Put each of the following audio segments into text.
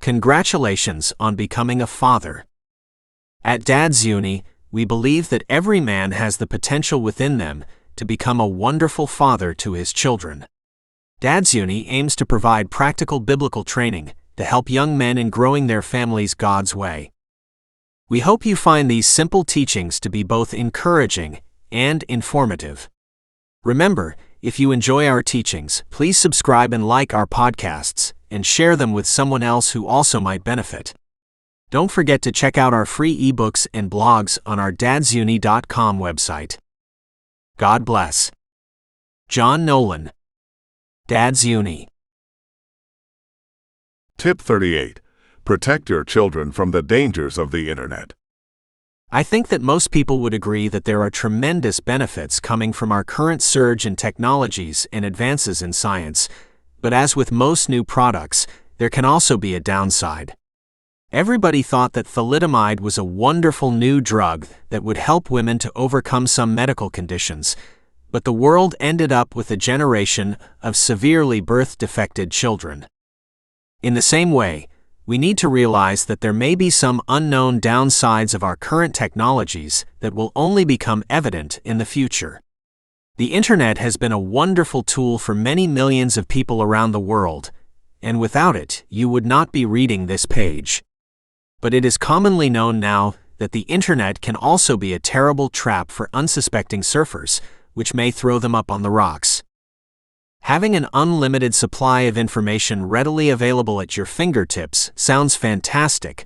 Congratulations on becoming a father. At Dad's Uni, we believe that every man has the potential within them to become a wonderful father to his children. Dad's Uni aims to provide practical biblical training to help young men in growing their families God's way. We hope you find these simple teachings to be both encouraging and informative. Remember, if you enjoy our teachings, please subscribe and like our podcasts, and share them with someone else who also might benefit. Don't forget to check out our free ebooks and blogs on our dadsuni.com website. God bless. John Nolan. Dad's Uni. Tip 38. Protect your children from the dangers of the Internet. I think that most people would agree that there are tremendous benefits coming from our current surge in technologies and advances in science, but as with most new products, there can also be a downside. Everybody thought that thalidomide was a wonderful new drug that would help women to overcome some medical conditions, but the world ended up with a generation of severely birth-defected children. In the same way, we need to realize that there may be some unknown downsides of our current technologies that will only become evident in the future. The Internet has been a wonderful tool for many millions of people around the world, and without it, you would not be reading this page. But it is commonly known now that the Internet can also be a terrible trap for unsuspecting surfers, which may throw them up on the rocks. Having an unlimited supply of information readily available at your fingertips sounds fantastic,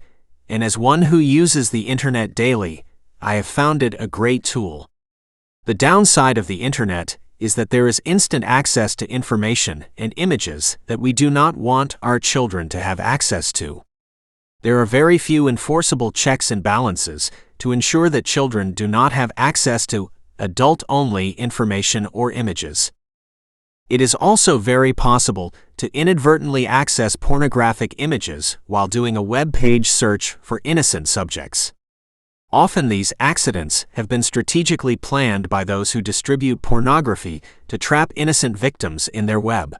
and as one who uses the Internet daily, I have found it a great tool. The downside of the Internet is that there is instant access to information and images that we do not want our children to have access to. There are very few enforceable checks and balances to ensure that children do not have access to adult-only information or images. It is also very possible to inadvertently access pornographic images while doing a web page search for innocent subjects. Often these accidents have been strategically planned by those who distribute pornography to trap innocent victims in their web.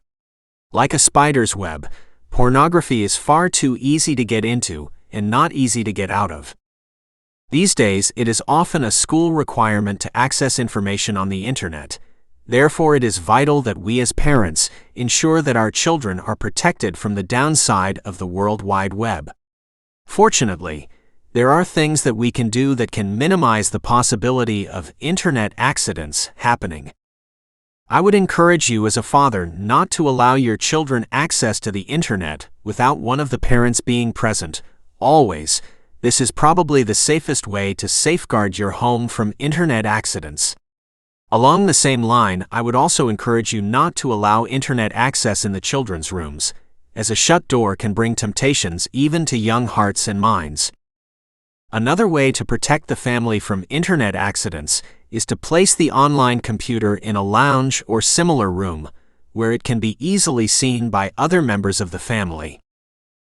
Like a spider's web, pornography is far too easy to get into and not easy to get out of. These days, it is often a school requirement to access information on the Internet. Therefore, it is vital that we as parents ensure that our children are protected from the downside of the World Wide Web. Fortunately, there are things that we can do that can minimize the possibility of Internet accidents happening. I would encourage you as a father not to allow your children access to the Internet without one of the parents being present, always. This is probably the safest way to safeguard your home from Internet accidents. Along the same line, I would also encourage you not to allow Internet access in the children's rooms, as a shut door can bring temptations even to young hearts and minds. Another way to protect the family from Internet accidents is to place the online computer in a lounge or similar room, where it can be easily seen by other members of the family.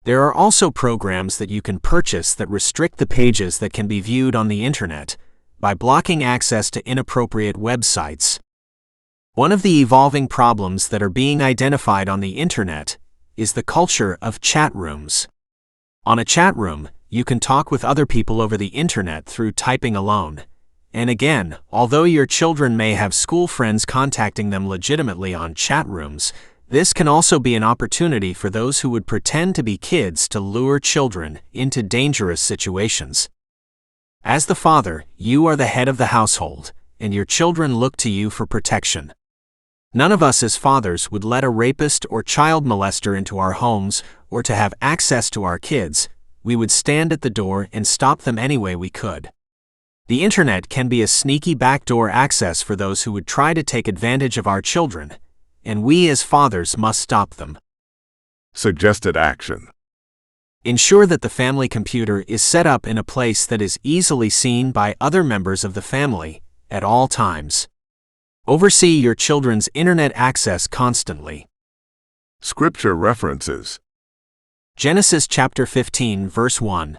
There are also programs that you can purchase that restrict the pages that can be viewed on the Internet by blocking access to inappropriate websites. One of the evolving problems that are being identified on the Internet is the culture of chat rooms. On a chat room, you can talk with other people over the Internet through typing alone. And again, although your children may have school friends contacting them legitimately on chat rooms, this can also be an opportunity for those who would pretend to be kids to lure children into dangerous situations. As the father, you are the head of the household, and your children look to you for protection. None of us as fathers would let a rapist or child molester into our homes or to have access to our kids. We would stand at the door and stop them any way we could. The Internet can be a sneaky backdoor access for those who would try to take advantage of our children, and we as fathers must stop them. Suggested action. Ensure that the family computer is set up in a place that is easily seen by other members of the family at all times. Oversee your children's Internet access constantly. Scripture references. Genesis chapter 15 verse 1.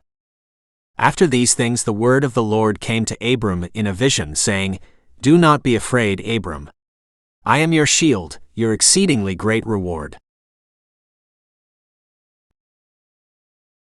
After these things the word of the Lord came to Abram in a vision, saying, Do not be afraid, Abram. I am your shield, your exceedingly great reward.